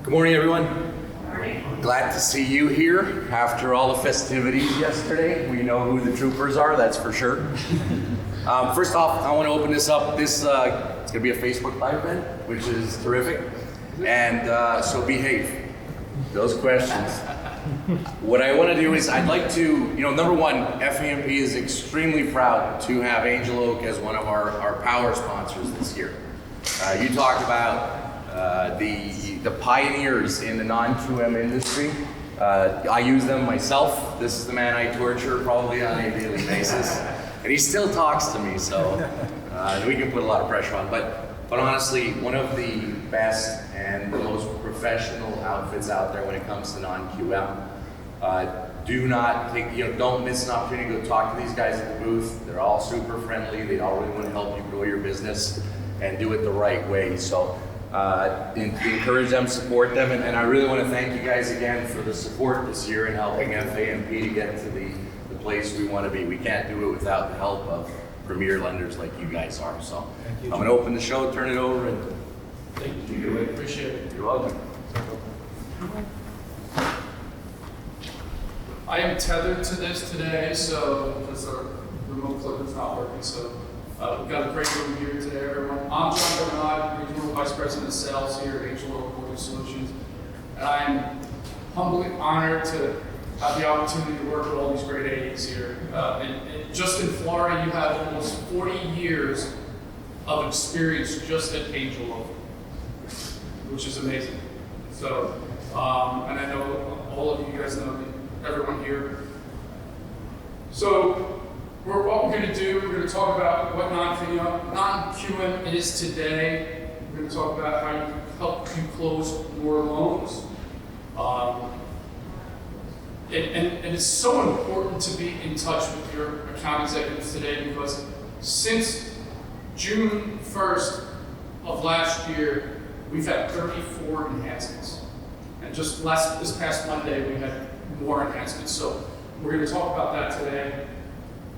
Good morning, everyone. Good morning. Glad to see you here after all the festivities yesterday. We know who the troopers are, that's for sure. First off, I want to open this up. It's going to be a Facebook Live event, which is terrific. And so behave. Those questions. What I want to do is I'd like to, number one, FAMP is extremely proud to have Angel Oak as one of our power sponsors this year. You talked about the pioneers in the non-QM industry. I use them myself. This is the man I torture probably on a daily basis. And he still talks to me, so we can put a lot of pressure on. But honestly, one of the best and the most professional outfits out there when it comes to non-QM. Do not think, don't miss an opportunity to go talk to these guys at the booth. They're all super friendly. They all really want to help you grow your business and do it the right way. So encourage them, support them, and I really want to thank you guys again for the support this year in helping FAMP to get to the place we want to be. We can't do it without the help of premier lenders like you guys are. So I'm going to open the show, turn it over, and thank you. Appreciate it. You're welcome. I am tethered to this today, so because our remote clip is not working, so we've got a great room here today, everyone. I'm John Bernard, Regional Vice President of Sales here at Angel Oak Mortgage Solutions, and I'm humbly honored to have the opportunity to work with all these great AEs here. And just in Florida, you have almost 40 years of experience just at Angel Oak, which is amazing. So, and I know all of you guys know everyone here. So, what we're going to do, we're going to talk about what non-QM is today. We're going to talk about how you help you close more loans. And it's so important to be in touch with your account executives today because since June 1st of last year, we've had 34 enhancements. And just this past Monday, we had more enhancements. So we're going to talk about that today.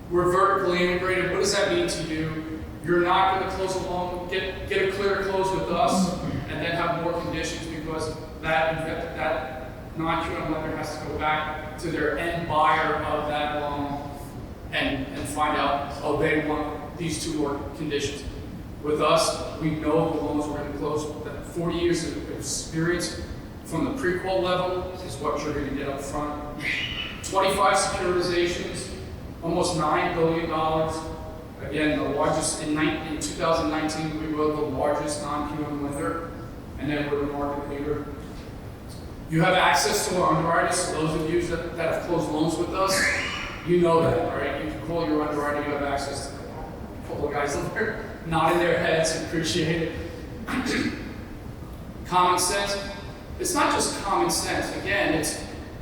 We're vertically integrated. What does that mean to you? You're not going to close a loan, get a clear close with us, and then have more conditions because that non-QM lender has to go back to their end buyer of that loan and find out, oh, they want these two more conditions. With us, we know the loans we're going to close. That 40 years of experience from the pre-qual level is what you're going to get up front. 25 securitizations, almost $9 billion. Again, the largest, in 2019, we were the largest non-QM lender, and then we're the market leader. You have access to our underwriters, so those of you that have closed loans with us, you know that, right? You can call your underwriter, you have access to a couple of guys over there, nodding their heads, appreciate it. Common sense. It's not just common sense. Again,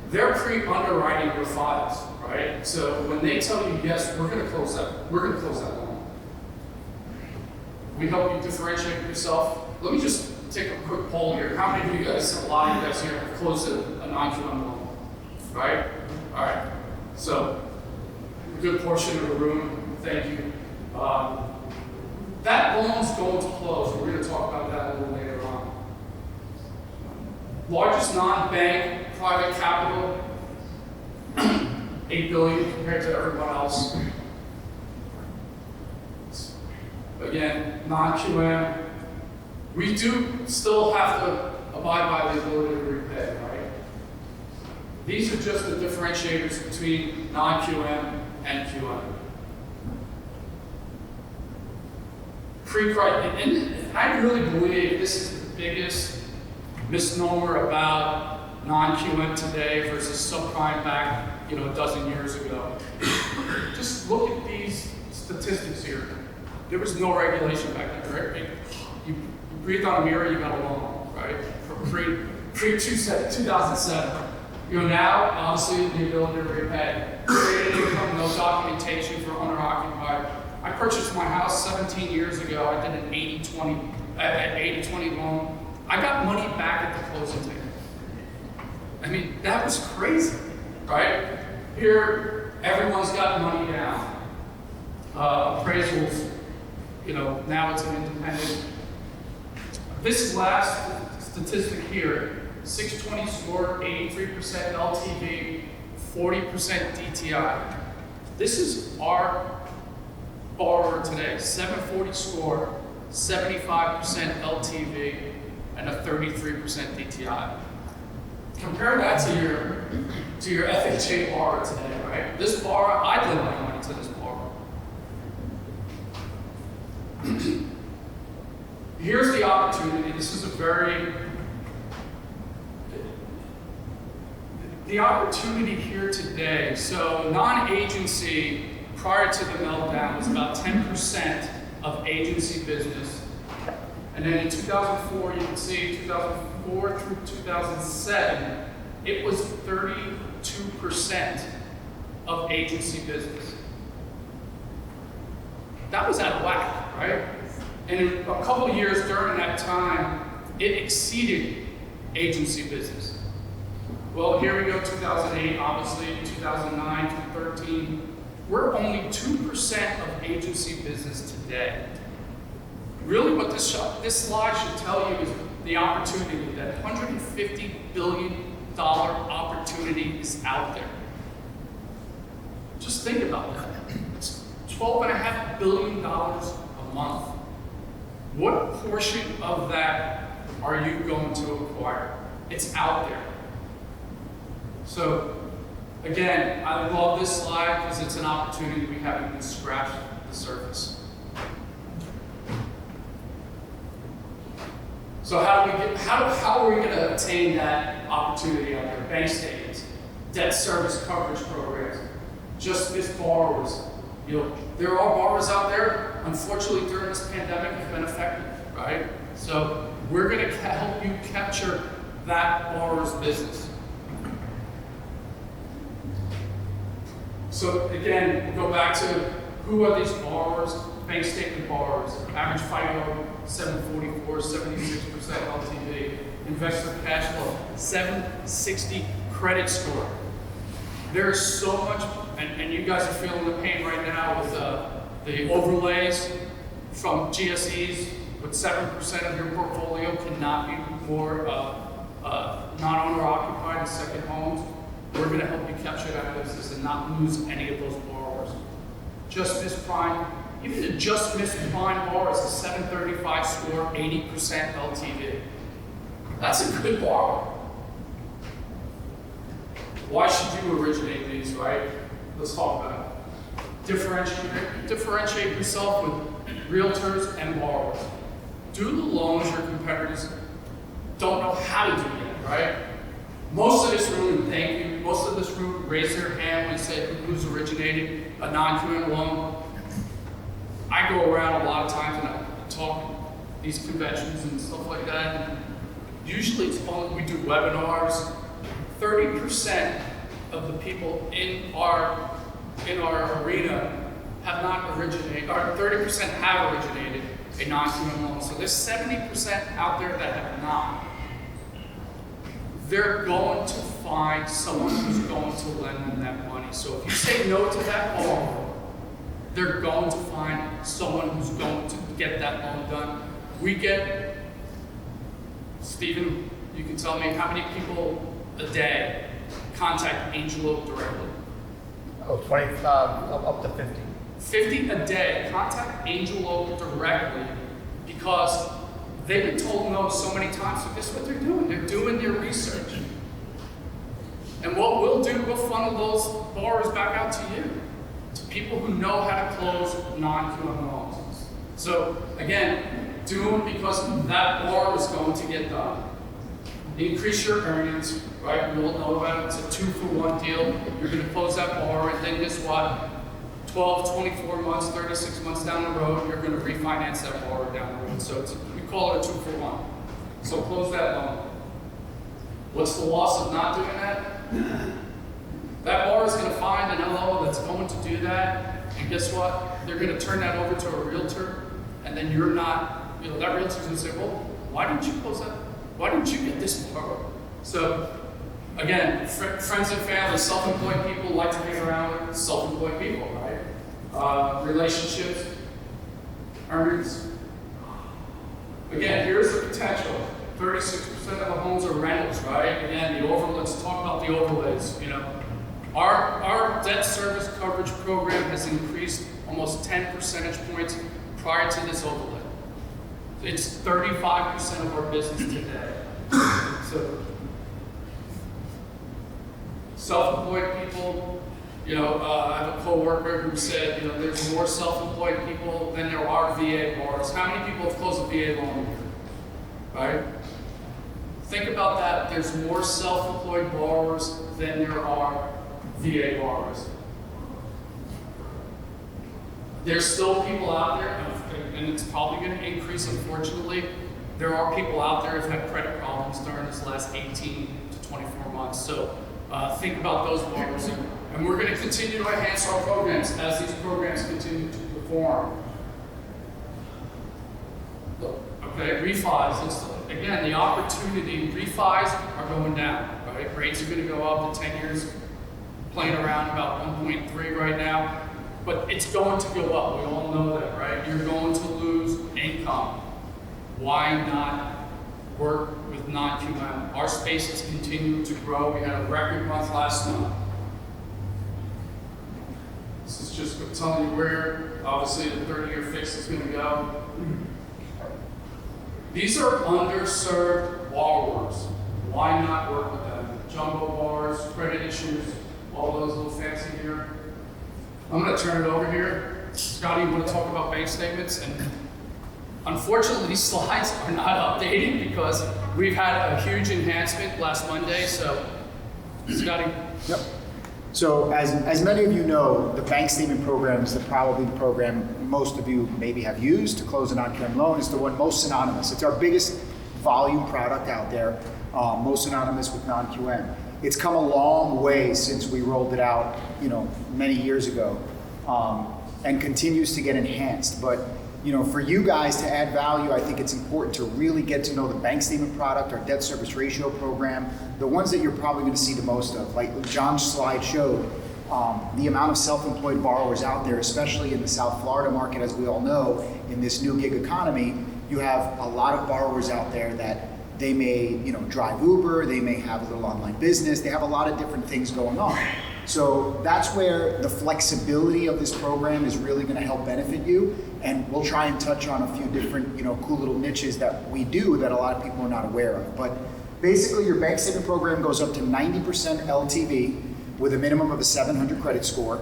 they're pre-underwriting your files, right? So when they tell you, yes, we're going to close that loan. We help you differentiate yourself. Let me just take a quick poll here. How many of you guys, a lot of you guys here, have closed a non-QM loan? Right? All right. So a good portion of the room, thank you. That loan's going to close. We're going to talk about that a little later on. Largest non-bank private capital, $8 billion compared to everyone else. Again, non-QM. We do still have to abide by the ability to repay, right? These are just the differentiators between non-QM and QM. And I really believe this is the biggest misnomer about non-QM today versus subprime back, a dozen years ago. Just look at these statistics here. There was no regulation back then, right? You breathed on a mirror, you got a loan, right? Pre-2007. Now, obviously, the ability to repay. Created income, no documentation for owner-occupied. I purchased my house 17 years ago. I did an 80-20 loan. I got money back at the closing table. I mean, that was crazy, right? Here, everyone's got money down. Appraisals, now it's an independent. This last statistic here 620 score, 83% LTV, 40% DTI. This is our borrower today, 740 score, 75% LTV, and a 33% DTI. Compare that to your FHA borrower today, right? This borrower, I'd lend my money to this borrower. Here's the opportunity. This is the opportunity here today. So non-agency, prior to the meltdown, was about 10% of agency business. And then in 2004, you can see 2004 through 2007, it was 32% of agency business. That was out of whack, right? And in a couple of years during that time, it exceeded agency business. Well, here we go, 2008, obviously, 2009 to 13. We're only 2% of agency business today. Really what this slide should tell you is the opportunity, that $150 billion opportunity is out there. Just think about that. It's $12.5 billion a month. What portion of that are you going to acquire? It's out there. So, again, I love this slide because it's an opportunity we haven't even scratched the surface. So how are we going to attain that opportunity out there? Bank statements, debt service coverage programs, just missed borrowers. There are borrowers out there, unfortunately, during this pandemic have been affected, right? So we're going to help you capture that borrower's business. So again, we'll go back to who are these borrowers? Bank statement borrowers. Average FICO, 744, 76% LTV. Investor cash flow, 760 credit score. There's so much, and you guys are feeling the pain right now with the overlays from GSEs, with 7% of your portfolio cannot be more non-owner occupied and second homes. We're going to help you capture that business and not lose any of those borrowers. Just missed prime, even the just missed prime borrowers, a 735 score, 80% LTV. That's a good borrower. Why should you originate these, right? Let's talk about it. Differentiate yourself with realtors and borrowers. Do the loans your competitors don't know how to do yet, right? Most of this room, thank you, most of this room raise their hand when you say who's originated a non-QM loan. I go around a lot of times and I talk at these conventions and stuff like that. And usually it's only, we do webinars. 30% of the people in our arena have not originated, or 30% have originated a non-QM loan. So there's 70% out there that have not. They're going to find someone who's going to lend them that money. So if you say no to that borrower, they're going to find someone who's going to get that loan done. We get, Stephen, you can tell me how many people a day contact Angel Oak directly? Oh, 20, up to 50. 50 a day contact Angel Oak directly because they've been told no so many times. So guess what they're doing? They're doing their research. And what we'll do, we'll funnel those borrowers back out to you, to people who know how to close non-QM loans. So again, do them because that borrower is going to get done. Increase your earnings, right? We all know about it. It's a 2-for-1 deal. You're going to close that borrower, and then guess what? 12, 24 months, 36 months down the road, you're going to refinance that borrower down the road. So we call it a 2-for-1. So close that loan. What's the loss of not doing that? That borrower is going to find an LO that's going to do that, and guess what? They're going to turn that over to a realtor, and then you're not, that realtor's going to say, well, why didn't you close that? Why didn't you get this borrower? So, again, friends and family, self-employed people like to hang around with self-employed people, right? Relationships, earnings. Again, here's the potential. 36% of the homes are rentals, right? Again, let's talk about the overlays, you know. Our debt service coverage program has increased almost 10 percentage points prior to this overlay. It's 35% of our business today. So, self-employed people, you know, I have a coworker who said, you know, there's more self-employed people than there are VA borrowers. How many people have closed a VA loan here? Right? Think about that. There's more self-employed borrowers than there are VA borrowers. There's still people out there, and it's probably going to increase, unfortunately. There are people out there who've had credit problems during this last 18 to 24 months. So think about those borrowers. And we're going to continue to enhance our programs as these programs continue to perform. Okay, refis. Again, the opportunity, refis are going down, right? Rates are going to go up. The 10 years playing around about 1.3 right now. But it's going to go up. We all know that, right? You're going to lose income. Why not work with non-QM? Our spaces continue to grow. We had a record month last month. This is just telling you where, obviously, the 30-year fix is going to go. These are underserved borrowers. Why not work with them? Jumbo borrowers, credit issues, all those little fancy here. I'm going to turn it over here. Scotty, you want to talk about bank statements? And unfortunately, these slides are not updated because we've had a huge enhancement last Monday. So, Scotty. Yep. So as many of you know, the bank statement program is probably the program most of you maybe have used to close a non-QM loan. It's the one most synonymous. It's our biggest volume product out there, most synonymous with non-QM. It's come a long way since we rolled it out, you know, many years ago, and continues to get enhanced. But you know, for you guys to add value, I think it's important to really get to know the bank statement product, our debt service ratio program, the ones that you're probably going to see the most of. Like John's slide showed, the amount of self-employed borrowers out there, especially in the South Florida market, as we all know, in this new gig economy, you have a lot of borrowers out there that they may, you know, drive Uber, they may have a little online business, they have a lot of different things going on. So that's where the flexibility of this program is really going to help benefit you. And we'll try and touch on a few different, you know, cool little niches that we do that a lot of people are not aware of. But basically, your bank statement program goes up to 90% LTV with a minimum of a 700 credit score.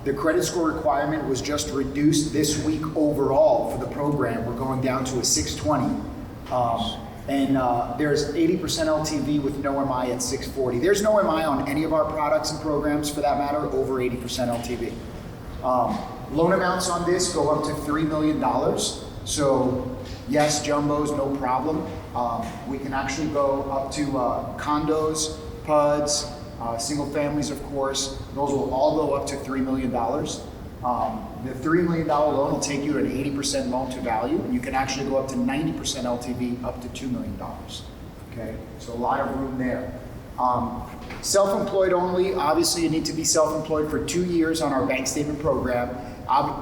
The credit score requirement was just reduced this week overall for the program. We're going down to a 620. There's 80% LTV with no MI at 640. There's no MI on any of our products and programs, for that matter, over 80% LTV. Loan amounts on this go up to $3 million. So yes, jumbos, no problem. We can actually go up to condos, PUDs, single families, of course. Those will all go up to $3 million. The $3 million loan will take you to an 80% loan to value, and you can actually go up to 90% LTV up to $2 million. Okay, so a lot of room there. Self-employed only, obviously you need to be self-employed for 2 years on our bank statement program.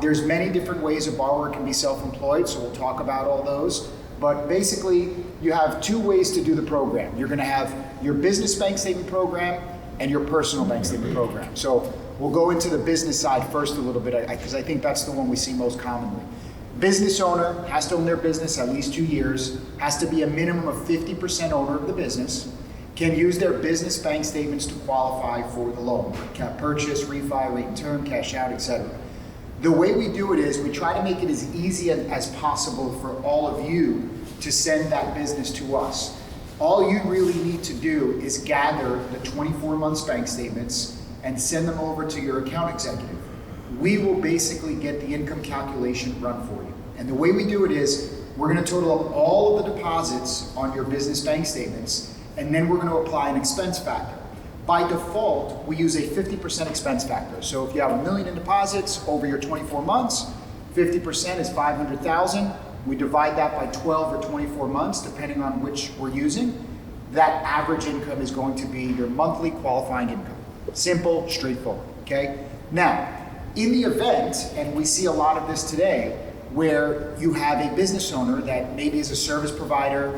There's many different ways a borrower can be self-employed, so we'll talk about all those. But basically, you have 2 ways to do the program. You're gonna have your business bank statement program and your personal bank statement program. So we'll go into the business side first a little bit, because I think that's the one we see most commonly. Business owner has to own their business at least 2 years, has to be a minimum of 50% owner of the business, can use their business bank statements to qualify for the loan. Purchase, refi, rate and term, cash out, etc. The way we do it is we try to make it as easy as possible for all of you to send that business to us. All you really need to do is gather the 24 months bank statements and send them over to your account executive. We will basically get the income calculation run for you. And the way we do it is we're going to total up all of the deposits on your business bank statements, and then we're going to apply an expense factor. By default, we use a 50% expense factor. So if you have $1 million in deposits over your 24 months, 50% is $500,000. We divide that by 12 or 24 months, depending on which we're using. That average income is going to be your monthly qualifying income. Simple, straightforward, okay? Now, in the event, and we see a lot of this today, where you have a business owner that maybe is a service provider,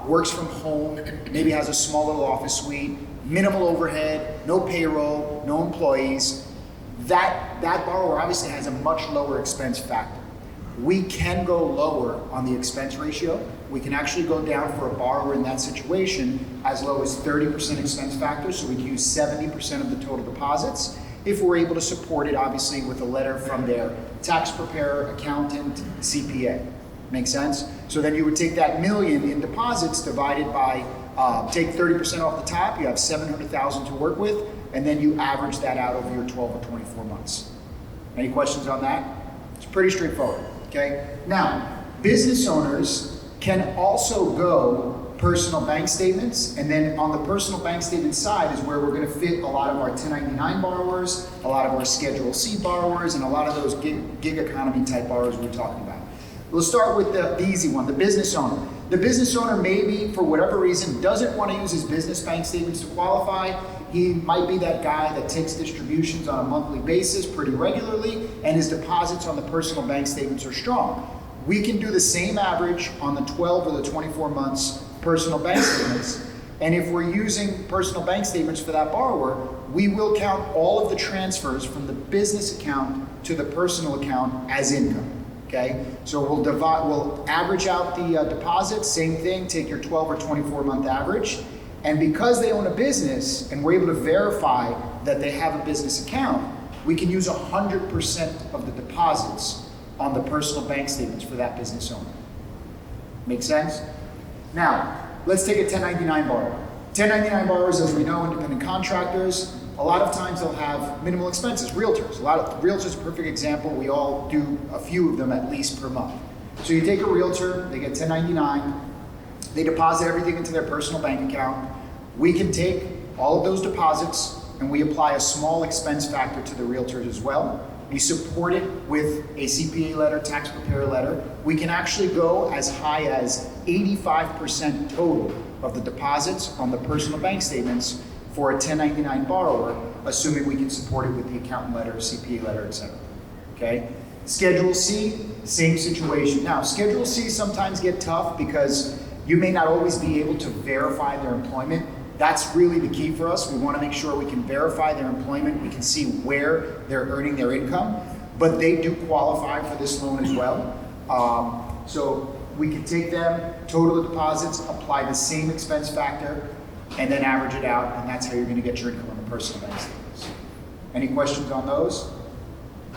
works from home, maybe has a small little office suite, minimal overhead, no payroll, no employees, that borrower obviously has a much lower expense factor. We can go lower on the expense ratio. We can actually go down for a borrower in that situation as low as 30% expense factor, so we'd use 70% of the total deposits if we're able to support it, obviously, with a letter from their tax preparer, accountant, CPA. Make sense? So then you would take that $1 million in deposits divided by, take 30% off the top, you have $700,000 to work with, and then you average that out over your 12 or 24 months. Any questions on that? It's pretty straightforward, okay? Now, business owners can also go personal bank statements, and then on the personal bank statement side is where we're going to fit a lot of our 1099 borrowers, a lot of our Schedule C borrowers, and a lot of those gig economy type borrowers we're talking about. We'll start with the easy one, the business owner. The business owner maybe, for whatever reason, doesn't want to use his business bank statements to qualify. He might be that guy that takes distributions on a monthly basis pretty regularly, and his deposits on the personal bank statements are strong. We can do the same average on the 12 or the 24 months personal bank statements, and if we're using personal bank statements for that borrower, we will count all of the transfers from the business account to the personal account as income. Okay, so we'll average out the deposits, same thing, take your 12 or 24 month average, and because they own a business and we're able to verify that they have a business account, we can use 100% of the deposits on the personal bank statements for that business owner. Make sense? Now, let's take a 1099 borrower. 1099 borrowers, as we know, independent contractors, a lot of times they'll have minimal expenses. Realtors, realtors is a perfect example. We all do a few of them at least per month. So you take a realtor, they get 1099, they deposit everything into their personal bank account. We can take all of those deposits and we apply a small expense factor to the realtors as well. We support it with a CPA letter, tax preparer letter. We can actually go as high as 85% total of the deposits on the personal bank statements for a 1099 borrower, assuming we can support it with the accountant letter, CPA letter, etc. Okay? Schedule C, same situation. Now, Schedule C sometimes get tough because you may not always be able to verify their employment. That's really the key for us. We want to make sure we can verify their employment. We can see where they're earning their income, but they do qualify for this loan as well. So we can take them, total the deposits, apply the same expense factor, and then average it out, and that's how you're going to get your income on the personal bank statements. Any questions on those?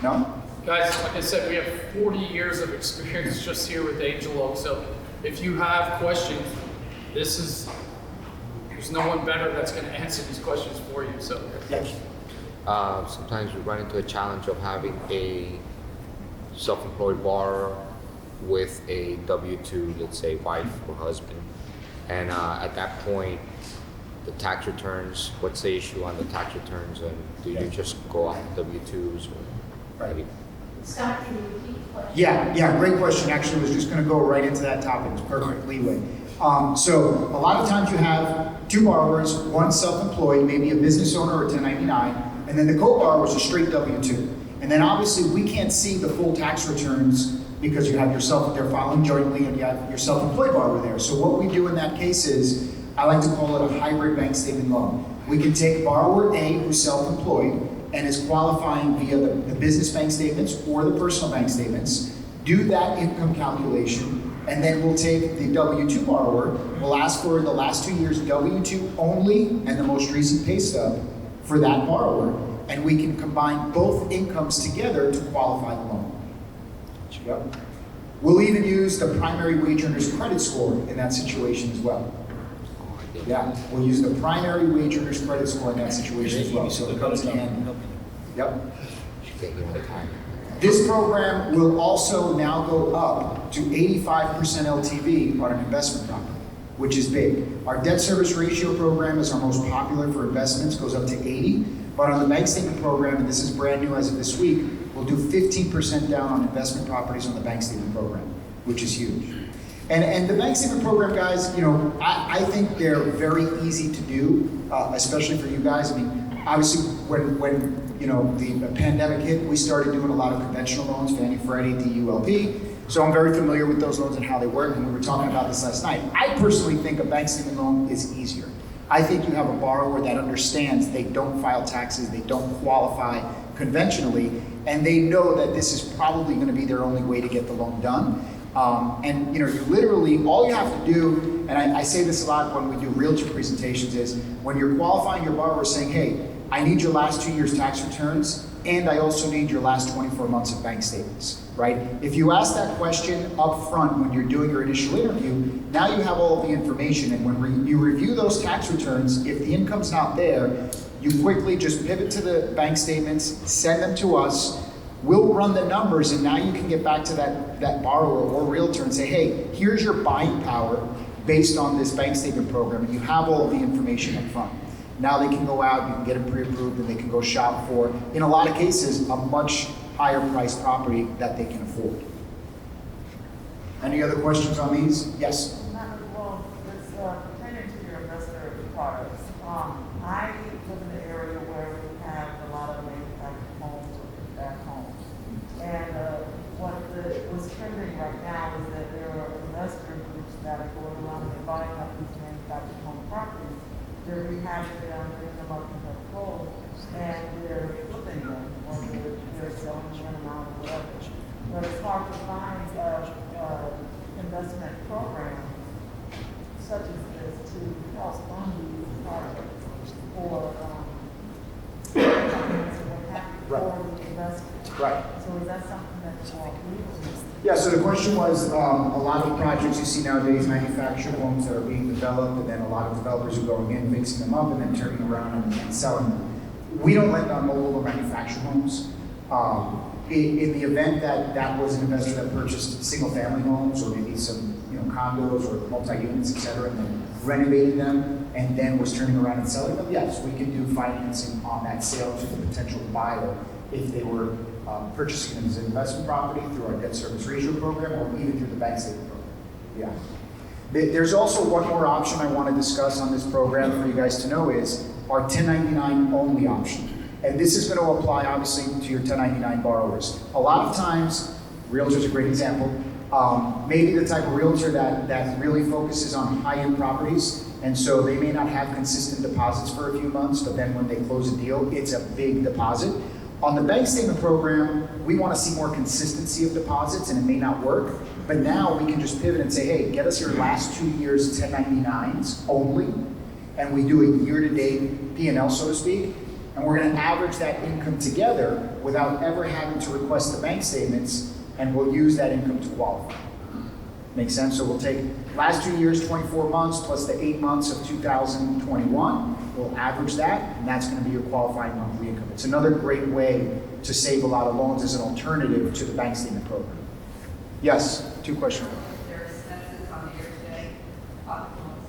No? Guys, like I said, we have 40 years of experience just here with Angel Oak, so if you have questions, there's no one better that's going to answer these questions for you. So Yes. Sometimes we run into a challenge of having a self-employed borrower with a W-2, let's say wife or husband, and at that point, the tax returns, what's the issue on the tax returns, and do you just go on W-2s or? Right. Scott, can you repeat the question? Yeah, great question. Actually, I was just going to go right into that topic. It's perfect leeway. So a lot of times you have two borrowers, one self-employed, maybe a business owner or 1099, and then the co-borrower is a straight W-2. And then obviously we can't see the full tax returns because you have yourself, they're filing jointly, and you have your self-employed borrower there. So what we do in that case is, I like to call it a hybrid bank statement loan. We can take borrower A, who's self-employed, and is qualifying via the business bank statements or the personal bank statements, do that income calculation, and then we'll take the W-2 borrower, we'll ask for the last 2 years W-2 only and the most recent pay stub for that borrower, and we can combine both incomes together to qualify the loan. Yep. We'll even use the primary wage earner's credit score in that situation as well. Yeah, we'll use the primary wage earner's credit score in that situation as well, so it comes in handy. Yep. This program will also now go up to 85% LTV on an investment property, which is big. Our debt service ratio program is our most popular for investments, goes up to 80. But on the bank statement program, and this is brand new as of this week, we'll do 15% down on investment properties on the bank statement program, which is huge. And the bank statement program, guys, you know, I think they're very easy to do, especially for you guys. I mean, obviously, when you know the pandemic hit, we started doing a lot of conventional loans, Fannie, Freddie, DULP. So I'm very familiar with those loans and how they work, and we were talking about this last night. I personally think a bank statement loan is easier. I think you have a borrower that understands they don't file taxes, they don't qualify conventionally, and they know that this is probably going to be their only way to get the loan done. And you literally, all you have to do, and I say this a lot when we do realtor presentations, is when you're qualifying your borrower saying, hey, I need your last 2 years tax returns, and I also need your last 24 months of bank statements, right? If you ask that question up front when you're doing your initial interview, now you have all of the information, and when you review those tax returns, if the income's not there, you quickly just pivot to the bank statements, send them to us, we'll run the numbers, and now you can get back to that borrower or realtor and say, hey, here's your buying power based on this bank statement program, and you have all of the information up front. Now they can go out, you can get them pre-approved, and they can go shop for, in a lot of cases, a much higher priced property that they can afford. Any other questions on these? Yes? Well, it's pertaining to your investor products. I live in an area where we have a lot of manufactured homes or back homes. And what's trending right now is that there are investor groups that are going around and buying up these manufactured home properties. They're rehabbing them, bringing them up in their clothes, and they're flipping them, or they're selling them out or whatever. But it's hard to find investment programs such as this to help fund these projects for companies and what have you for the investors. Right. So is that something that you all do? Yeah, so the question was, a lot of projects you see nowadays, manufactured homes that are being developed, and then a lot of developers are going in, fixing them up, and then turning around and selling them. We don't lend on mobile or manufactured homes. In the event that that was an investor that purchased single-family homes, or maybe some condos or multi-units, et cetera, and then renovated them, and then was turning around and selling them, yes, we can do financing on that sale to the potential buyer if they were purchasing them as an investment property through our debt service ratio program, or even through the bank statement program. Yeah. There's also one more option I want to discuss on this program for you guys to know is our 1099 only option. And this is going to apply obviously to your 1099 borrowers. A lot of times, realtors are a great example, maybe the type of realtor that really focuses on high-end properties, and so they may not have consistent deposits for a few months, but then when they close a deal, it's a big deposit. On the bank statement program, we want to see more consistency of deposits, and it may not work, but now we can just pivot and say, hey, get us your last 2 years 1099s only, and we do a year-to-date P&L, so to speak, and we're going to average that income together without ever having to request the bank statements, and we'll use that income to qualify. Make sense? So we'll take last 2 years, 24 months, plus the 8 months of 2021. We'll average that, and that's going to be your qualifying monthly income. It's another great way to save a lot of loans as an alternative to the bank statement program. Yes, 2 questions. Their expenses on the year-to-date?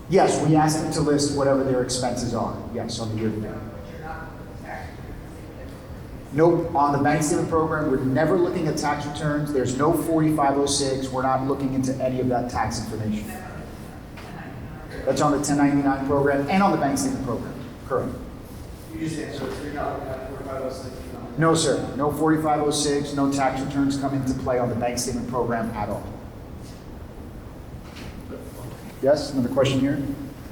Yes, we ask them to list whatever their expenses are. Yes, on the year-to-date. But you're not tax returns. Nope, on the bank statement program, we're never looking at tax returns. There's no 4506. We're not looking into any of that tax information. That's on the 1099 program and on the bank statement program. Correct. You just answered, so you're not looking at 4506, No, sir. No 4506, no tax returns come into play on the bank statement program at all. Yes, another question here?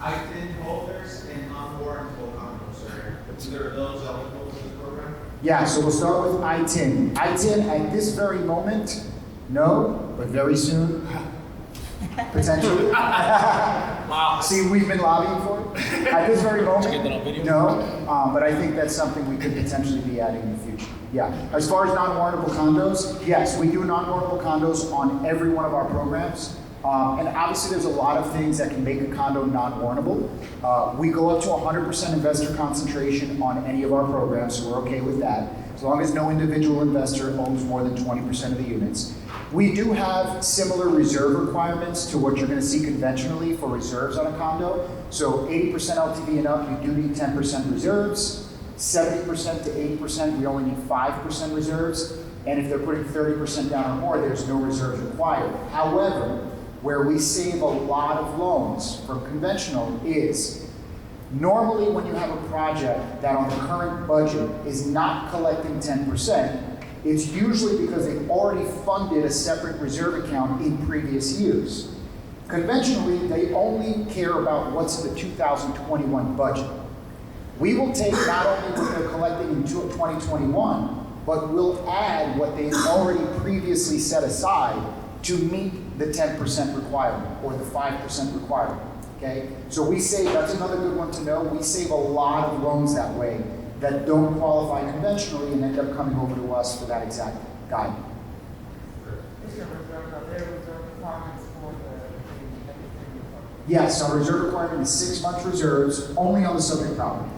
I-10 holders and non-warrantable condos, are either of those eligible to the program? Yeah, so we'll start with I-10. I-10 at this very moment, no, but very soon, potentially. Wow. See, we've been lobbying for it. At this very moment, no, but I think that's something we could potentially be adding in the future. Yeah, as far as non-warrantable condos, yes, we do non-warrantable condos on every one of our programs. And obviously there's a lot of things that can make a condo non-warrantable. We go up to 100% investor concentration on any of our programs, so we're okay with that, as long as no individual investor owns more than 20% of the units. We do have similar reserve requirements to what you're going to see conventionally for reserves on a condo. So 80% LTV and up, you do need 10% reserves. 70% to 80%, we only need 5% reserves. And if they're putting 30% down or more, there's no reserves required. However, where we save a lot of loans from conventional is normally when you have a project that on the current budget is not collecting 10%, it's usually because they've already funded a separate reserve account in previous years. Conventionally, they only care about what's in the 2021 budget. We will take not only what they're collecting in 2021, but we'll add what they've already previously set aside to meet the 10% requirement or the 5% requirement, okay? So we save, that's another good one to know, we save a lot of loans that way that don't qualify conventionally and end up coming over to us for that exact guide. Is there reserve requirements for the Yes, our reserve requirement is 6 month reserves, only on the subject property.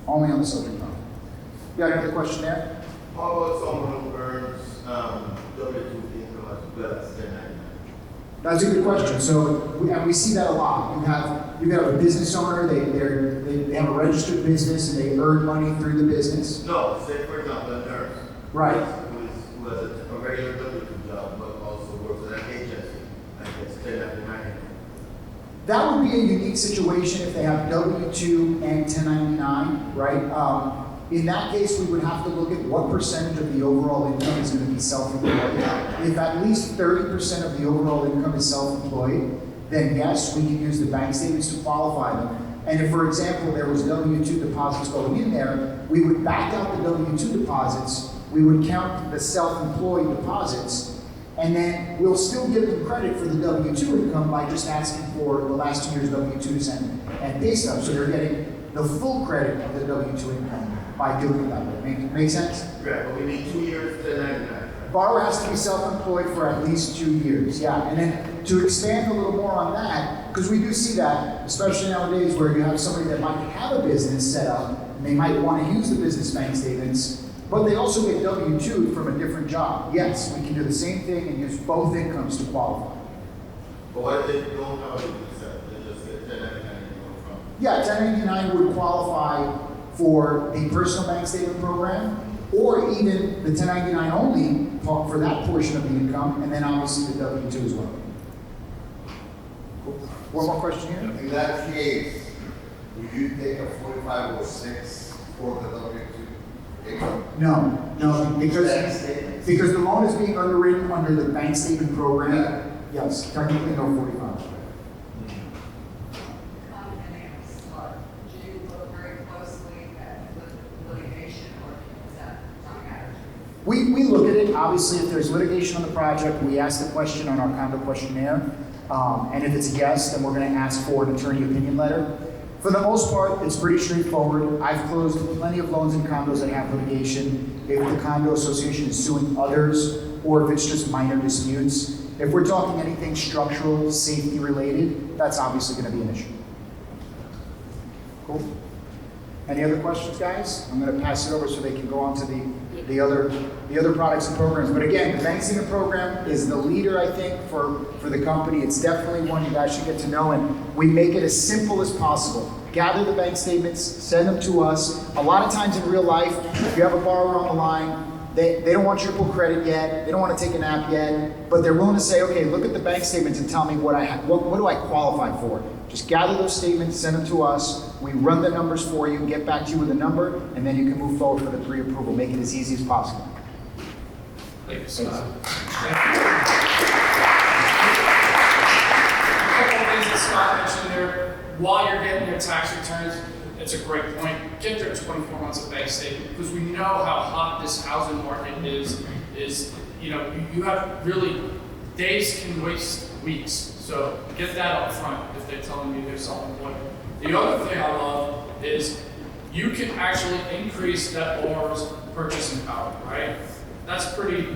Only on the subject property. You got another question there? How about someone who earns W-2 income as well as 1099? That's a good question. So, and we see that a lot. You have a business owner, they have a registered business and they earn money through the business. No, say for example, a nurse. Right. Who has a regular W-2 job, but also works at an agency, and gets 1099. That would be a unique situation if they have W-2 and 1099, right? In that case, we would have to look at what percentage of the overall income is going to be self-employed. If at least 30% of the overall income is self-employed, then yes, we can use the bank statements to qualify them. And if, for example, there was W-2 deposits going in there, we would back out the W-2 deposits, we would count the self-employed deposits, and then we'll still give them credit for the W-2 income by just asking for the last 2 years' W-2s and pay stubs. So they're getting the full credit of the W-2 income by doing it that way. Make sense? Right, but we need 2 years, 1099. Borrower has to be self-employed for at least 2 years, yeah. And then to expand a little more on that, because we do see that, especially nowadays where you have somebody that might have a business set up, and they might want to use the business bank statements, but they also get W-2 from a different job. Yes, we can do the same thing and use both incomes to qualify. But what if they don't have a business set up? They just get 1099 income from? Yeah, 1099 would qualify for the personal bank statement program, or even the 1099 only for that portion of the income, and then obviously the W-2 as well. Cool. One more question here? In that case, would you take a 4506 for the W-2 income? No, because the loan is being underwritten under the bank statement program. Yeah. Yes, technically no 45. Do you look very closely at litigation, or is that not matter? We look at it, obviously, if there's litigation on the project, we ask the question on our condo questionnaire. And if it's a yes, then we're going to ask for an attorney opinion letter. For the most part, it's pretty straightforward. I've closed plenty of loans in condos that have litigation. If the condo association is suing others, or if it's just minor disputes. If we're talking anything structural, safety related, that's obviously going to be an issue. Cool. Any other questions, guys? I'm going to pass it over so they can go on to the other products and programs. But again, the bank statement program is the leader, I think, for the company. It's definitely one you guys should get to know, and we make it as simple as possible. Gather the bank statements, send them to us. A lot of times in real life, if you have a borrower on the line, they don't want you to pull credit yet, they don't want to take an app yet, but they're willing to say, okay, look at the bank statements and tell me what do I qualify for? Just gather those statements, send them to us, we run the numbers for you, get back to you with a number, and then you can move forward for the pre-approval. Make it as easy as possible. Thank you, Scott. A couple of things that Scott mentioned there, while you're getting your tax returns, it's a great point. Get their 24 months of bank statement, because we know how hot this housing market is, you have really, days can waste weeks. So get that up front if they're telling you they're self-employed. The other thing I love is you can actually increase that borrower's purchasing power, right? That's pretty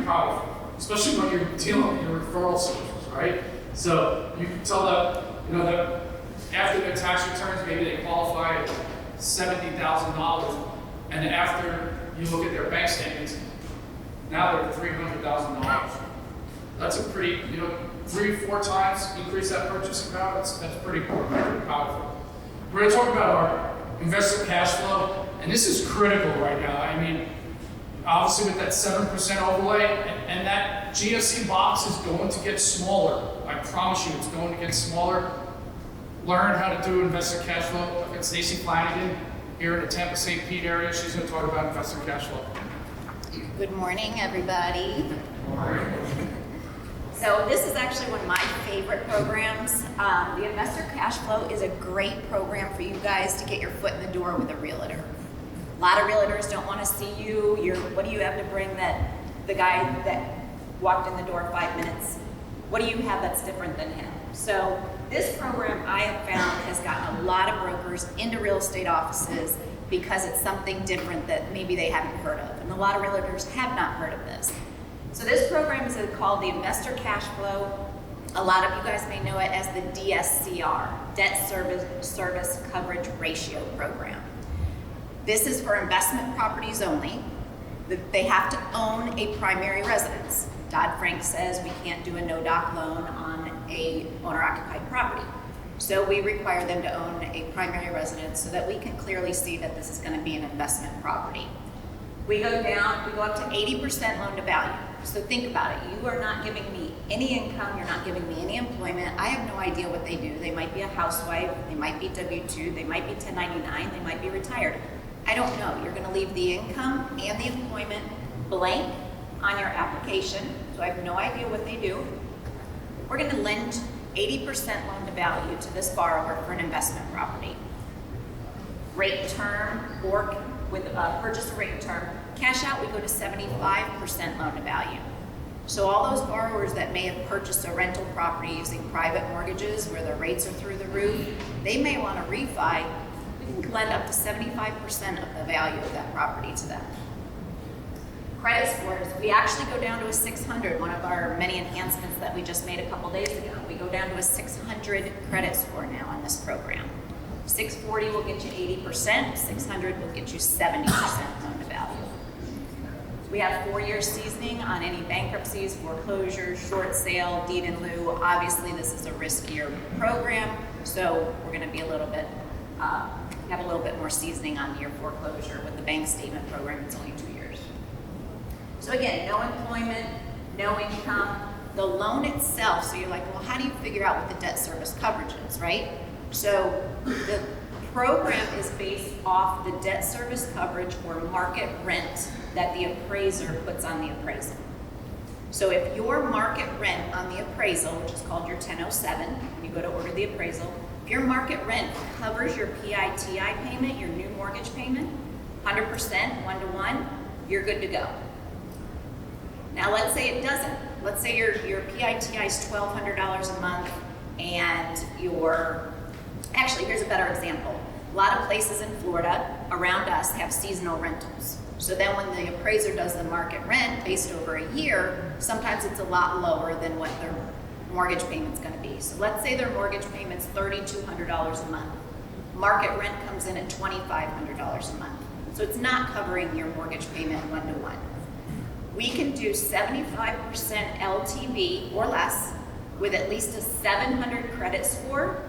powerful, especially when you're dealing with your referral sources, right? So you can tell them, that after their tax returns, maybe they qualify at $70,000, and after you look at their bank statements, now they're $300,000. That's a pretty, 3-4 times increase that purchasing power. That's pretty powerful. We're going to talk about our investor cash flow, and this is critical right now. I mean, obviously with that 7% overlay, and that GSE box is going to get smaller. I promise you, it's going to get smaller. Learn how to do investor cash flow. I've got Stacy Flanagan here in the Tampa St. Pete area. She's going to talk about investor cash flow. Good morning, everybody. So this is actually one of my favorite programs. The Investor Cash Flow is a great program for you guys to get your foot in the door with a realtor. A lot of realtors don't want to see you. What do you have to bring that the guy that walked in the door 5 minutes, what do you have that's different than him? So this program I have found has gotten a lot of brokers into real estate offices because it's something different that maybe they haven't heard of. And a lot of realtors have not heard of this. So this program is called the Investor Cash Flow. A lot of you guys may know it as the DSCR, Debt Service Coverage Ratio Program. This is for investment properties only. They have to own a primary residence. Dodd-Frank says we can't do a no-doc loan on a owner-occupied property. So we require them to own a primary residence so that we can clearly see that this is going to be an investment property. We go up to 80% loan to value. So think about it. You are not giving me any income. You're not giving me any employment. I have no idea what they do. They might be a housewife. They might be W-2. They might be 1099. They might be retired. I don't know. You're going to leave the income and the employment blank on your application. So I have no idea what they do. We're going to lend 80% loan to value to this borrower for an investment property. Rate term or with purchase or rate term. Cash out, we go to 75% loan to value. So all those borrowers that may have purchased a rental property using private mortgages where the rates are through the roof, they may want to refi. We can lend up to 75% of the value of that property to them. Credit scores, we actually go down to a 600, one of our many enhancements that we just made a couple days ago. We go down to a 600 credit score now on this program. 640 will get you 80%, 600 will get you 70% loan to value. We have 4 years seasoning on any bankruptcies, foreclosures, short sale, deed in lieu. Obviously, this is a riskier program, so we're going to be a little bit, have a little bit more seasoning on your foreclosure. With the bank statement program, it's only 2 years. So again, no employment, no income. The loan itself, so you're like, well, how do you figure out what the debt service coverage is, right? So the program is based off the debt service coverage or market rent that the appraiser puts on the appraisal. So if your market rent on the appraisal, which is called your 1007, when you go to order the appraisal, if your market rent covers your PITI payment, your new mortgage payment, 100%, 1-to-1, you're good to go. Now let's say it doesn't. Let's say your PITI is $1,200 a month and actually here's a better example. A lot of places in Florida around us have seasonal rentals. So then when the appraiser does the market rent based over a year, sometimes it's a lot lower than what their mortgage payment's gonna be. So let's say their mortgage payment's $3,200 a month. Market rent comes in at $2,500 a month. So it's not covering your mortgage payment 1-to-1. We can do 75% LTV or less with at least a 700 credit score.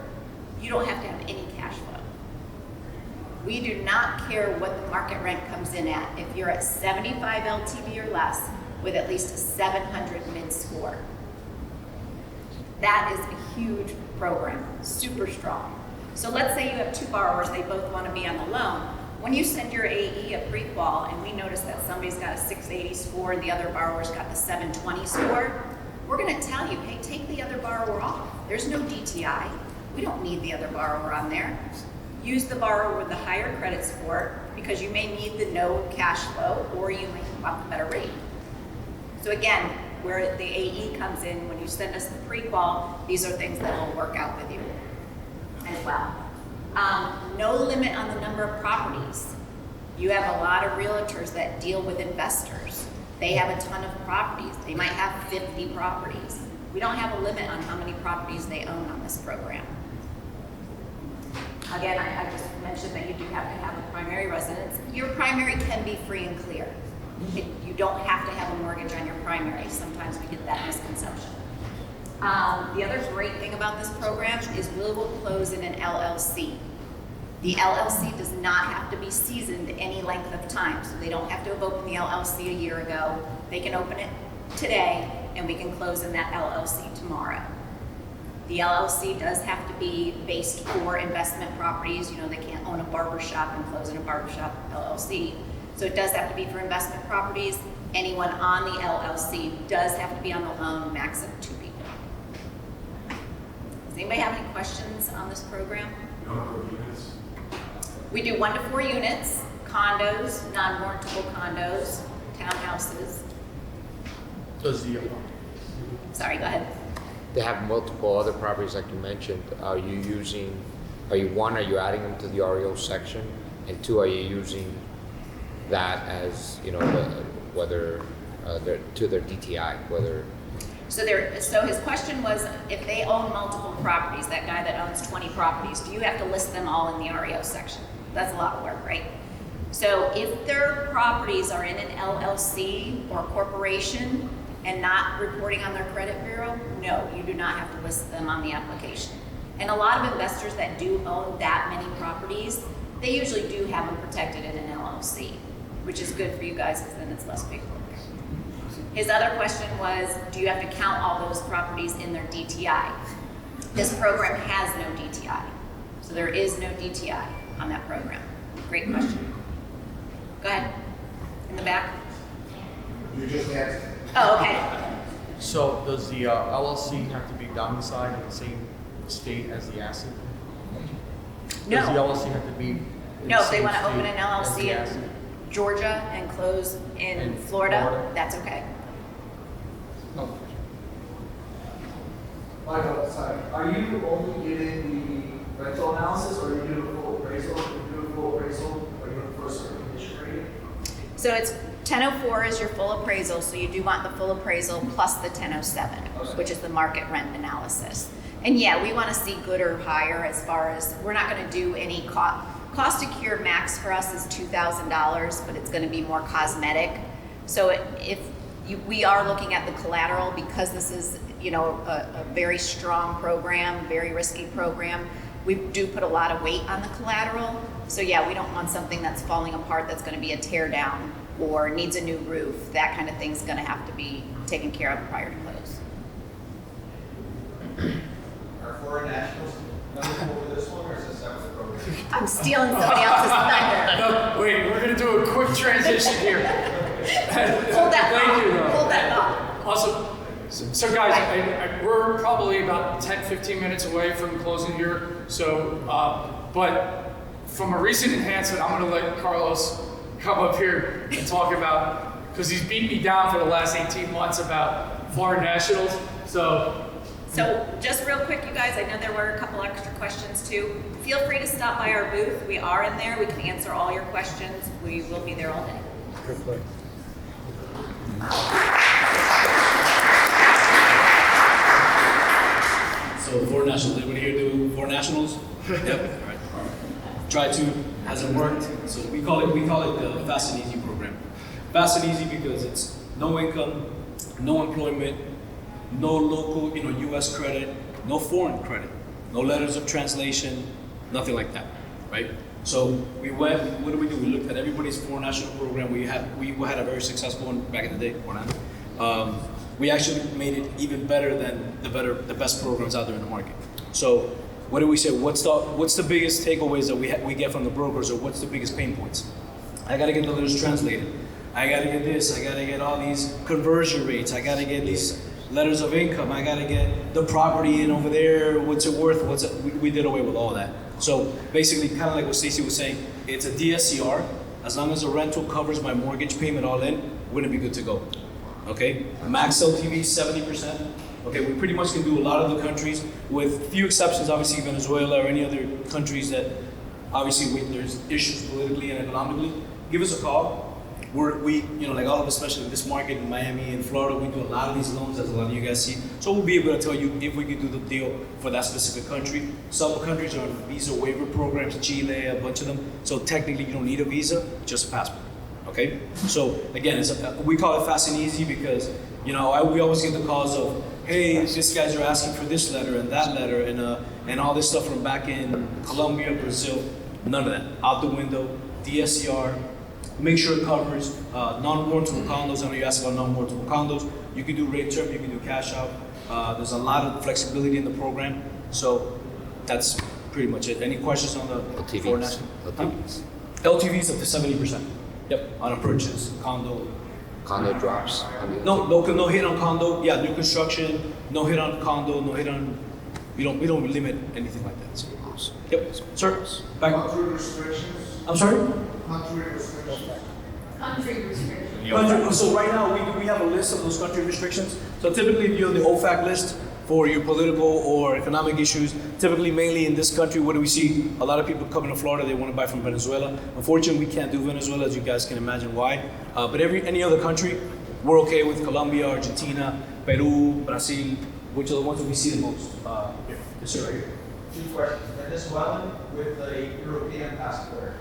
You don't have to have any cash flow. We do not care what the market rent comes in at. If you're at 75 LTV or less with at least a 700 mid score. That is a huge program, super strong. So let's say you have 2 borrowers, they both want to be on the loan. When you send your AE a pre-qual and we notice that somebody's got a 680 score and the other borrower's got the 720 score, we're going to tell you, hey, take the other borrower off. There's no DTI. We don't need the other borrower on there. Use the borrower with the higher credit score because you may need the no cash flow or you may want the better rate. So again, where the AE comes in, when you send us the pre-qual, these are things that will work out with you as well. No limit on the number of properties. You have a lot of realtors that deal with investors. They have a ton of properties. They might have 50 properties. We don't have a limit on how many properties they own on this program. Again, I just mentioned that you do have to have a primary residence. Your primary can be free and clear. You don't have to have a mortgage on your primary. Sometimes we get that misconception. The other great thing about this program is we will close in an LLC. The LLC does not have to be seasoned any length of time, so they don't have to have opened the LLC a year ago. They can open it today, and we can close in that LLC tomorrow. The LLC does have to be based for investment properties. You know, they can't own a barber shop and close in a barber shop LLC. So it does have to be for investment properties. Anyone on the LLC does have to be on the loan, max of 2 people. Does anybody have any questions on this program? We do 1 to 4 units, condos, non-warrantable condos, townhouses. Sorry, go ahead. They have multiple other properties like you mentioned. Are you adding them to the REO section? And 2, are you using that as, whether they're to their DTI, whether? So his question was, if they own multiple properties, that guy that owns 20 properties, do you have to list them all in the REO section? That's a lot of work, right? So if their properties are in an LLC or corporation and not reporting on their credit bureau, no, you do not have to list them on the application. And a lot of investors that do own that many properties, they usually do have them protected in an LLC, which is good for you guys because then it's less paperwork. His other question was, do you have to count all those properties in their DTI? This program has no DTI. So there is no DTI on that program. Great question. Go ahead. In the back. You just answered. Oh, okay. So does the LLC have to be domiciled in the same state as the asset? No. Does the LLC have to be in No, the if they same want to open state an as LLC the in asset? Georgia and close in Florida, that's okay. Michael, sorry, are you only getting the rental analysis, or are you doing a full appraisal? If you do a full appraisal, are you looking for a certain condition rating? So it's 1004 is your full appraisal, so you do want the full appraisal plus the 1007, which is the market rent analysis. And yeah, we want to see good or higher as far as, we're not going to do any cost to cure max for us is $2,000, but it's going to be more cosmetic. So we are looking at the collateral because this is, a very strong program, very risky program. We do put a lot of weight on the collateral. So yeah, we don't want something that's falling apart that's going to be a tear down or needs a new roof. That kind of thing's going to have to be taken care of prior to close. Are foreign nationals eligible for this one, or is it a separate program? I'm stealing somebody else's thunder. No, wait, we're gonna do a quick transition here. Hold that Thank thought. you, though. Hold that thought. Awesome. So guys, we're probably about 10, 15 minutes away from closing here. So, but from a recent enhancement, I'm gonna let Carlos come up here and talk about, because he's beat me down for the last 18 months about foreign nationals. So just real quick, you guys, I know there were a couple extra questions too. Feel free to stop by our booth. We are in there. We can answer all your questions. We will be there all day. So foreign nationals, anybody here do foreign nationals? Yep. All right. Try to, hasn't worked. So we call it the Fast and Easy program. Fast and easy because it's no income, no employment, no local, U.S. credit, no foreign credit, no letters of translation, nothing like that, right? So we went. What do? We looked at everybody's foreign national program. We had a very successful one back in the day. We actually made it even better than the best programs out there in the market. So what do we say? What's the biggest takeaways that we get from the brokers, or what's the biggest pain points? I got to get the letters translated. I got to get this. I got to get all these conversion rates. I got to get these letters of income. I got to get the property in over there. What's it worth? We did away with all that. So basically, kind of like what Stacy was saying, it's a DSCR. As long as the rental covers my mortgage payment all in, we're gonna be good to go. Okay, max LTV 70%. Okay, we pretty much can do a lot of the countries, with few exceptions, obviously Venezuela or any other countries that obviously there's issues politically and economically. Give us a call. Like all of us, especially in this market in Miami and Florida, we do a lot of these loans, as a lot of you guys see. So we'll be able to tell you if we could do the deal for that specific country. Some countries are on visa waiver programs, Chile, a bunch of them. So technically you don't need a visa, just a passport. Okay? So again, we call it fast and easy because, we always get the calls of, hey, these guys are asking for this letter and that letter and all this stuff from back in Colombia, Brazil. None of that. Out the window, DSCR. Make sure it covers non-warrantable condos. I know you asked about non-warrantable condos. You can do rate term, you can do cash out. There's a lot of flexibility in the program. So that's pretty much it. Any questions on the LTVs? LTVs up to 70%. Yep, on a purchase, condo, condo drops. No hit on condo. Yeah, new construction. No hit on condo. No hit on. We don't limit anything like that. So. Yep, sir. Back. Country restrictions, I'm sorry. country restrictions. Country restrictions. So right now we have a list of those country restrictions. So typically if you're on the OFAC list for your political or economic issues, typically mainly in this country, what do we see? A lot of people coming to Florida, they want to buy from Venezuela. Unfortunately, we can't do Venezuela, as you guys can imagine why. But any other country, we're okay with Colombia, Argentina, Peru, Brazil, which are the ones that we see the most. Yes, sir, right here. Two questions. Venezuelan with a European passport.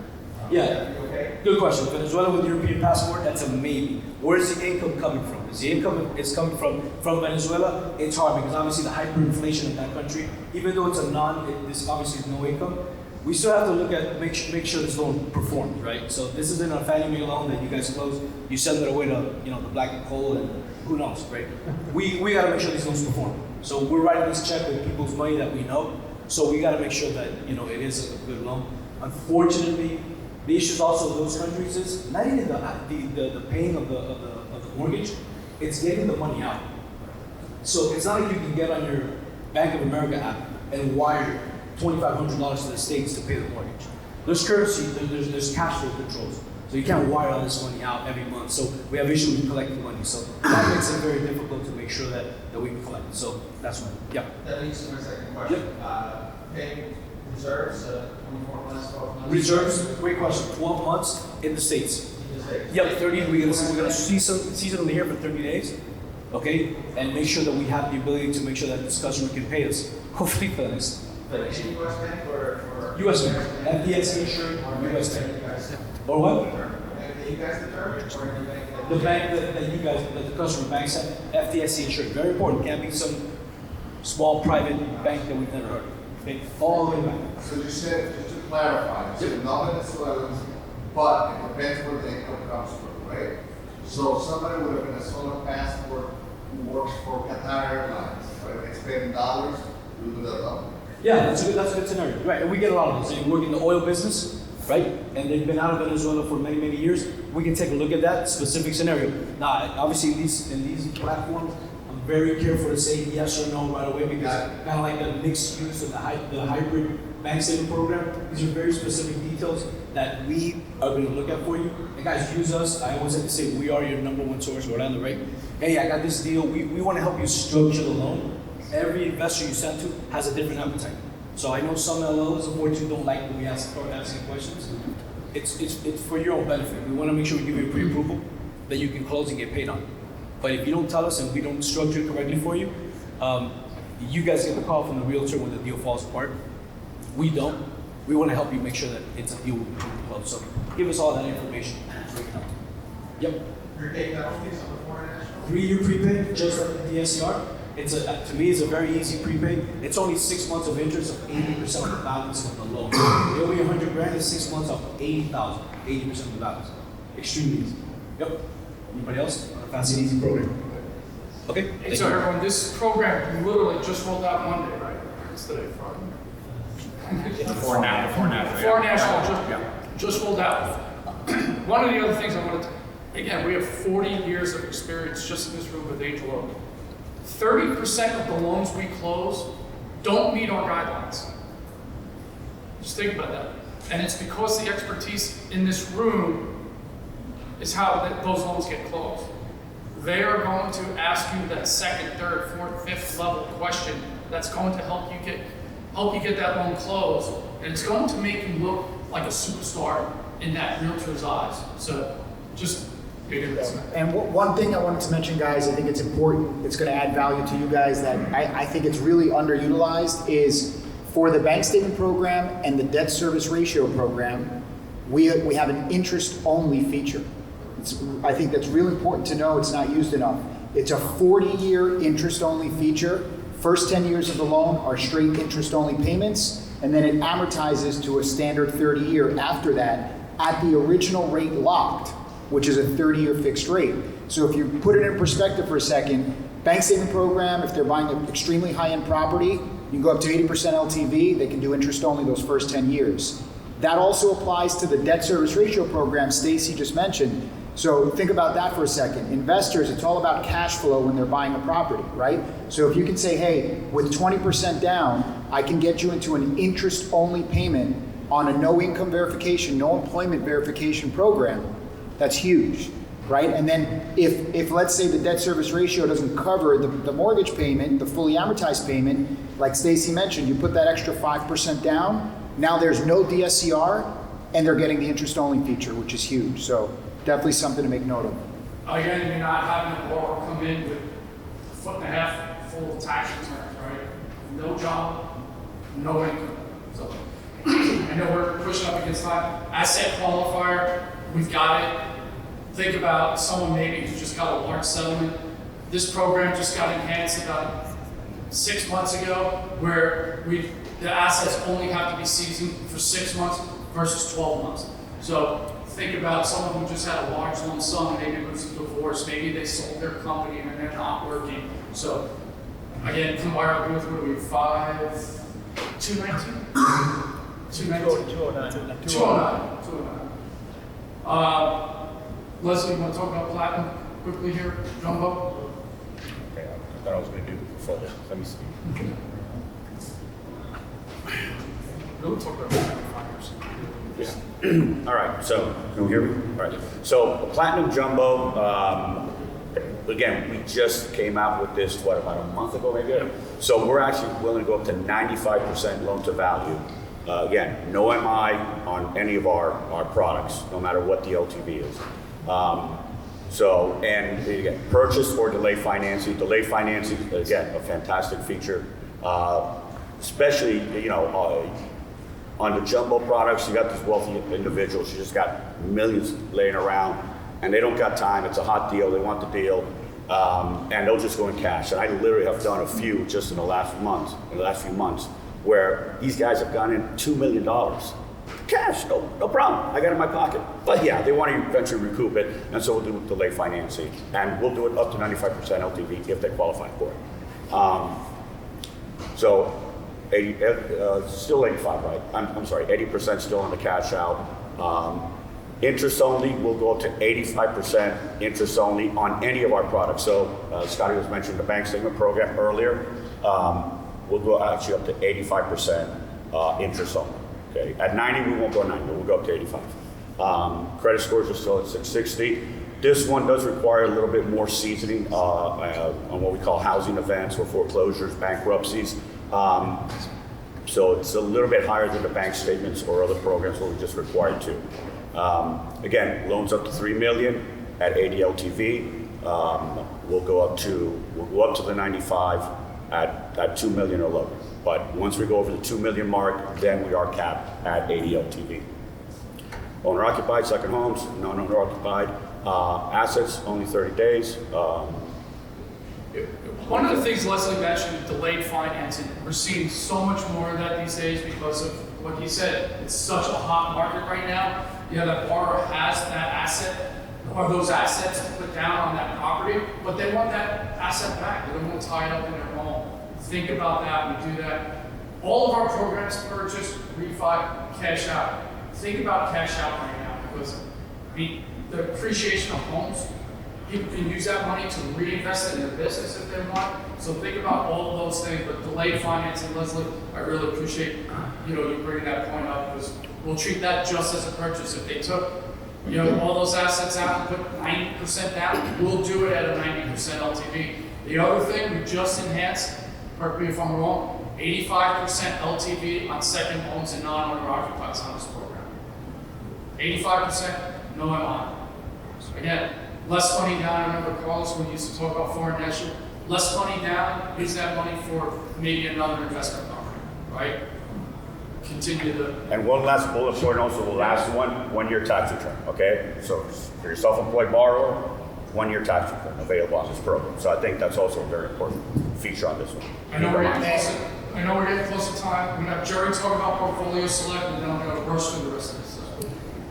Yeah. You okay? Good question. Venezuela with European passport, that's a maybe. Where's the income coming from? Is the income is coming from Venezuela? It's hard because obviously the hyperinflation in that country, even though it's this obviously is no income, we still have to look at make sure this loan performs, right? So this isn't a Fannie Mae loan that you guys close. You send it away to the black hole and who knows, right? We got to make sure these loans perform. So we're writing this check with people's money that we know. So we got to make sure that it is a good loan. Unfortunately, the issue also of those countries is not even the paying of the mortgage; it's getting the money out. So it's not like you can get on your Bank of America app and wire $2,500 to the States to pay the mortgage. There's currency, there's cash flow controls. So you can't wire all this money out every month. So we have issues with collecting money. So that makes it very difficult to make sure that we can collect. So that's why, yeah. That leads to my second question. Paying reserves, 24 months, 12 months. Reserves, great question. 12 months in the States. In the States. Yep, 30. We're gonna season here for 30 days, okay, and make sure that we have the ability to make sure that this customer can pay us. Hopefully for this. Any U.S. bank or U.S. bank, FDIC insured, U.S. bank. Or what? And you guys determine, or any bank that The bank that the customer banks at, FDIC insured. Very important. Can't be some small private bank that we've never heard of. Okay, all the way back. So you said, just to clarify, you said not Venezuelans, but it depends where the income comes from, right? So somebody with a Venezuelan passport who works for Qatar Airlines, right, it's paid in dollars, you do that loan. Yeah, that's a good scenario. Right, and we get a lot of those. They work in the oil business, right? And they've been out of Venezuela for many, many years. We can take a look at that specific scenario. Now, obviously, in these platforms, I'm very careful to say yes or no right away because kind of like the mixed use of the hybrid bank saving program. These are very specific details that we are going to look at for you. And guys, use us. I always have to say we are your #1 source. We're on the right. Hey, I got this deal. We want to help you structure the loan. Every investor you send to has a different appetite. So I know some LOs, unfortunately, don't like when we start asking questions. It's for your own benefit. We want to make sure we give you a pre-approval that you can close and get paid on. But if you don't tell us and we don't structure it correctly for you, you guys get the call from the realtor when the deal falls apart. We don't. We want to help you make sure that it's a deal we can close. So give us all that information. Yep. Prepaid penalties on the foreign national? 3-year prepaid, just like the DSCR. To me, it's a very easy prepaid. It's only 6 months of interest of 80% of the balance of the loan. It'll be $100,000 in 6 months of 80,000, 80% of the balance. Extremely easy. Yep. Anybody else? A fast and easy program. Okay. Hey, so everyone, this program literally just rolled out Monday, right? It's today, Friday. Before national. Before national just rolled out. One of the other things I wanted to, again, we have 40 years of experience just in this room with Angel Oak. 30% of the loans we close don't meet our guidelines. Just think about that. And it's because the expertise in this room is how those loans get closed. They are going to ask you that second, third, fourth, fifth level question that's going to help you get that loan closed. And it's going to make you look like a superstar in that realtor's eyes. So just and one thing I wanted to mention, guys, I think it's important, it's going to add value to you guys that I think it's really underutilized is for the bank statement program and the debt service ratio program, we have an interest-only feature. I think that's really important to know. It's not used enough. It's a 40-year interest-only feature. First 10 years of the loan are straight interest-only payments, and then it amortizes to a standard 30-year after that at the original rate locked, which is a 30-year fixed rate. So if you put it in perspective for a second, bank statement program, if they're buying an extremely high-end property, you can go up to 80% LTV, they can do interest-only those first 10 years. That also applies to the debt service ratio program Stacy just mentioned. So think about that for a second. Investors, it's all about cash flow when they're buying a property, right? So if you can say, hey, with 20% down, I can get you into an interest-only payment on a no income verification, no employment verification program, that's huge, right? And then if let's say the debt service ratio doesn't cover the mortgage payment, the fully amortized payment, like Stacy mentioned, you put that extra 5% down, now there's no DSCR, and they're getting the interest-only feature, which is huge. So definitely something to make note of. Again, you're not having a borrower come in with a foot and a half full of tax returns, right? No job, no income. So I know we're pushing up against time. Asset qualifier, we've got it. Think about someone maybe who just got a large settlement. This program just got enhanced about 6 months ago, where the assets only have to be seasoned for 6 months versus 12 months. So think about someone who just had a large lump sum, maybe it was a divorce, maybe they sold their company and they're not working. So again, combined with what are we, 219? 219? 209. Leslie, you want to talk about platinum quickly here? Jumbo? Okay, I thought I was going to do the portfolio. Let me see. We'll talk about platinum 5 years. Yeah. All right, so can you hear me? All right. So Platinum Jumbo, again, we just came out with this, what, about a month ago maybe? So we're actually willing to go up to 95% loan to value. Again, no MI on any of our products, no matter what the LTV is. And again, purchase or delay financing. Delay financing, again, a fantastic feature, especially, on the jumbo products. You got these wealthy individuals, you just got millions laying around and they don't got time. It's a hot deal, they want the deal, and they'll just go in cash. And I literally have done a few just in the last few months, where these guys have gone in $2 million. Cash, no problem, I got it in my pocket. But yeah, they want to eventually recoup it, and so we'll do delay financing. And we'll do it up to 95% LTV if they qualify for it. Still 85, right? I'm sorry, 80% still on the cash out. Interest only, we'll go up to 85% interest only on any of our products. So Scotty was mentioning the bank statement program earlier. We'll go actually up to 85% interest only. Okay, at 90 we won't go 90, we'll go up to 85. Credit scores are still at 660. This one does require a little bit more seasoning on what we call housing events or foreclosures, bankruptcies. So it's a little bit higher than the bank statements or other programs where we just required to. Again, loans up to $3 million at 80 LTV. We'll go up to the 95 at $2 million or lower. But once we go over the 2 million mark, then we are capped at 80 LTV. Owner occupied, second homes, non-owner occupied. Assets, only 30 days. One of the things Leslie mentioned, delayed financing. We're seeing so much more of that these days because of what he said. It's such a hot market right now. That borrower has that asset or those assets to put down on that property, but they want that asset back. They don't want to tie it up in their home. Think about that. We do that. All of our programs, purchase, refi, cash out. Think about cash out right now because the appreciation of homes, people can use that money to reinvest in their business if they want. So think about all of those things, but delayed financing, Leslie, I really appreciate you bringing that point up because we'll treat that just as a purchase. If they took all those assets out and put 90% down, we'll do it at a 90% LTV. The other thing we just enhanced, correct me if I'm wrong, 85% LTV on second homes and non-owner occupieds on this program. 85%, no MI. Again, less money down. I remember Carlos, when we used to talk about foreign national, less money down, use that money for maybe another investment property, right? Continue to. And one last bullet point, also the last one-year tax return, okay? So for your self-employed borrower, 1-year tax return available on this program. So I think that's also a very important feature on this one. I know we're getting close to time. We're going to have Jerry talk about portfolio select, and then I'm going to rush through the rest of this stuff.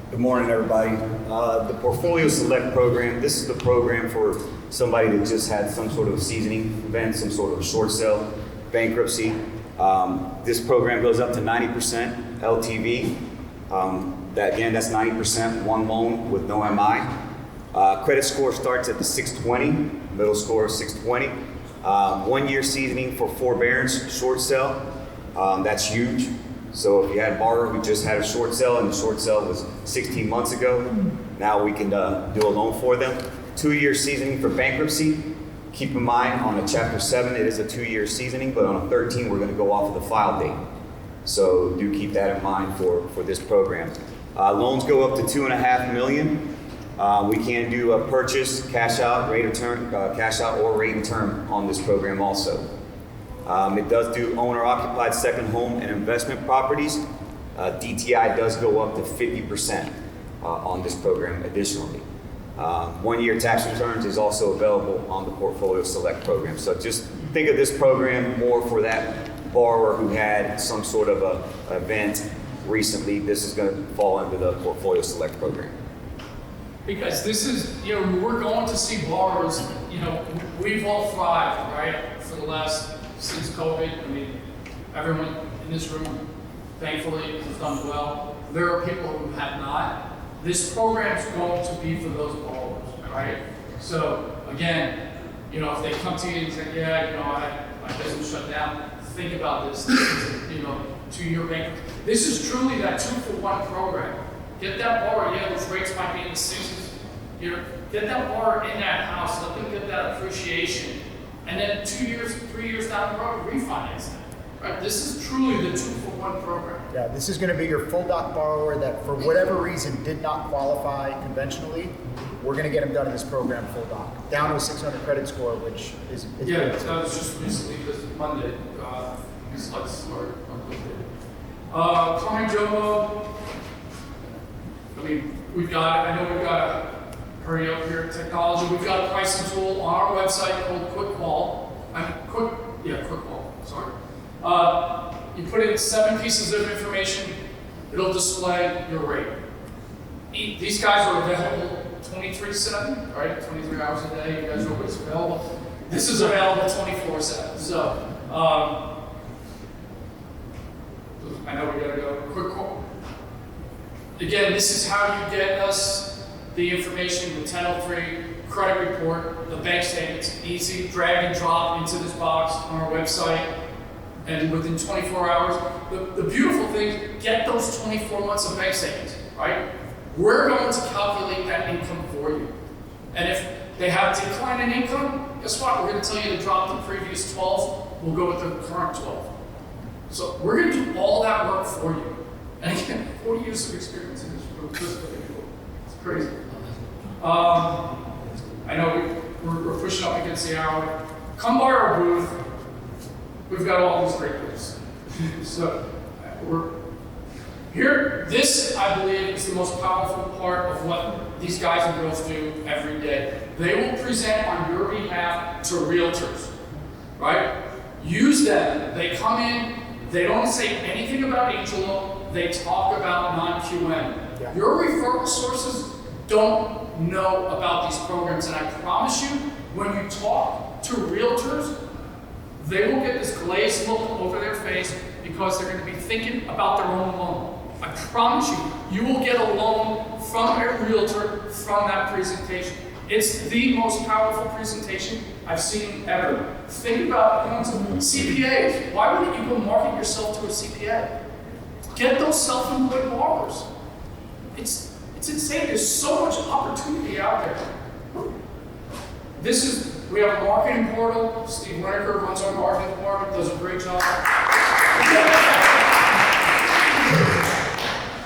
Good morning, everybody. The Portfolio Select program, this is the program for somebody that just had some sort of seasoning event, some sort of short sale, bankruptcy. This program goes up to 90% LTV. That's 90% one loan with no MI. Credit score starts at the 620, middle score 620. 1 year seasoning for forbearance, short sale. That's huge. So if you had a borrower who just had a short sale and the short sale was 16 months ago, now we can do a loan for them. 2 year seasoning for bankruptcy. Keep in mind on a Chapter 7 it is a 2 year seasoning, but on a 13 we're going to go off of the file date. So do keep that in mind for this program. Loans go up to $2.5 million. We can do a purchase, cash out, rate of term, cash out or rate and term on this program also. It does do owner-occupied second home and investment properties. DTI does go up to 50% on this program additionally. 1 year tax returns is also available on the Portfolio Select program. So just think of this program more for that borrower who had some sort of a event recently. This is going to fall under the Portfolio Select program. Because this is, you know, we're going to see borrowers, you know, we've all thrived, right, for the last, since COVID. I mean, everyone in this room, thankfully, has done well. There are people who have not. This program's going to be for those borrowers, right? So, again, you know, if they come to you and say, yeah, you know, my business shut down, think about this. This is, you know, 2 year bank. This is truly that 2-for-1 program. Get that borrower, yeah, those rates might be in the 6s. You know, get that borrower in that house, let them get that appreciation. And then 2 years, 3 years down the road, refinance them. Right? This is truly the 2-for-1 program. Yeah, this is going to be your full doc borrower that for whatever reason did not qualify conventionally. We're going to get them done in this program full doc. Down to a 600 credit score, which is yeah, good. that was just recently, this Monday. These lights are updated. Client Jomo. I mean, I know we've got to hurry up here, technology. We've got a pricing tool on our website called Quick Call. Quick Call, sorry. You put in 7 pieces of information, it'll display your rate. These guys are available 24/7, right? 23 hours a day, you guys know what's available. This is available 24/7. So, I know we gotta go. Quick Call. Again, this is how you get us the information, the 1003 credit report, the bank statements, easy, drag and drop into this box on our website, and within 24 hours, the beautiful thing is get those 24 months of bank statements, right? We're going to calculate that income for you. And if they have a decline in income, guess what? We're going to tell you to drop the previous 12, we'll go with the current 12. So we're going to do all that work for you. And again, 40 years of experience in this room. It's crazy. I know we're pushing up against the hour. Come by our booth. We've got all these great booths. So we're here. This, I believe, is the most powerful part of what these guys and girls do every day. They will present on your behalf to realtors, right? Use them. They come in. They don't say anything about Angelo. They talk about non-QM. Yeah. Your referral sources don't know about these programs, and I promise you, when you talk to realtors, they will get this glazed look over their face because they're going to be thinking about their own loan. I promise you, you will get a loan from a realtor from that presentation. It's the most powerful presentation I've seen ever. Think about CPAs. Why wouldn't you go market yourself to a CPA? Get those self-employed borrowers. It's insane. There's so much opportunity out there. We have a marketing portal. Steve Winnaker runs our marketing department, does a great job.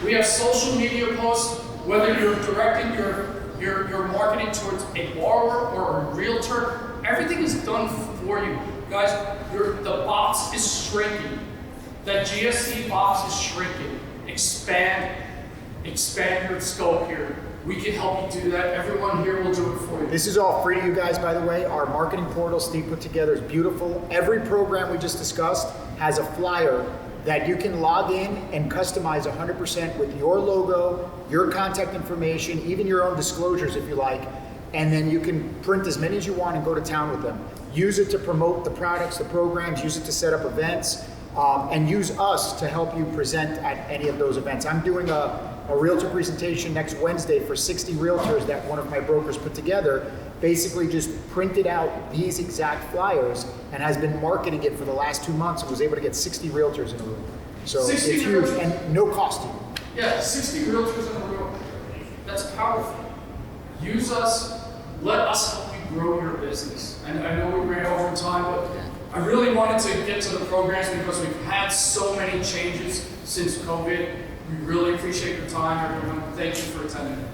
We have social media posts, whether you're directing your marketing towards a borrower or a realtor, everything is done for you. Guys, the box is shrinking. That GSC box is shrinking. Expand your scope here. We can help you do that. Everyone here will do it for you. This is all free to you guys, by the way. Our marketing portal Steve put together is beautiful. Every program we just discussed has a flyer that you can log in and customize 100% with your logo, your contact information, even your own disclosures if you like. And then you can print as many as you want and go to town with them. Use it to promote the products, the programs, use it to set up events, and use us to help you present at any of those events. I'm doing a a realtor presentation next Wednesday for 60 realtors that one of my brokers put together, basically just printed out these exact flyers and has been marketing it for the last 2 months and was able to get 60 realtors in a room. So 60 it's huge realtors? and no cost to you. Yeah, 60 realtors in a room. That's powerful. Use us. Let us help you grow your business. And I know we ran over time, but I really wanted to get to the programs because we've had so many changes since COVID. We really appreciate your time, everyone. Thank you for attending.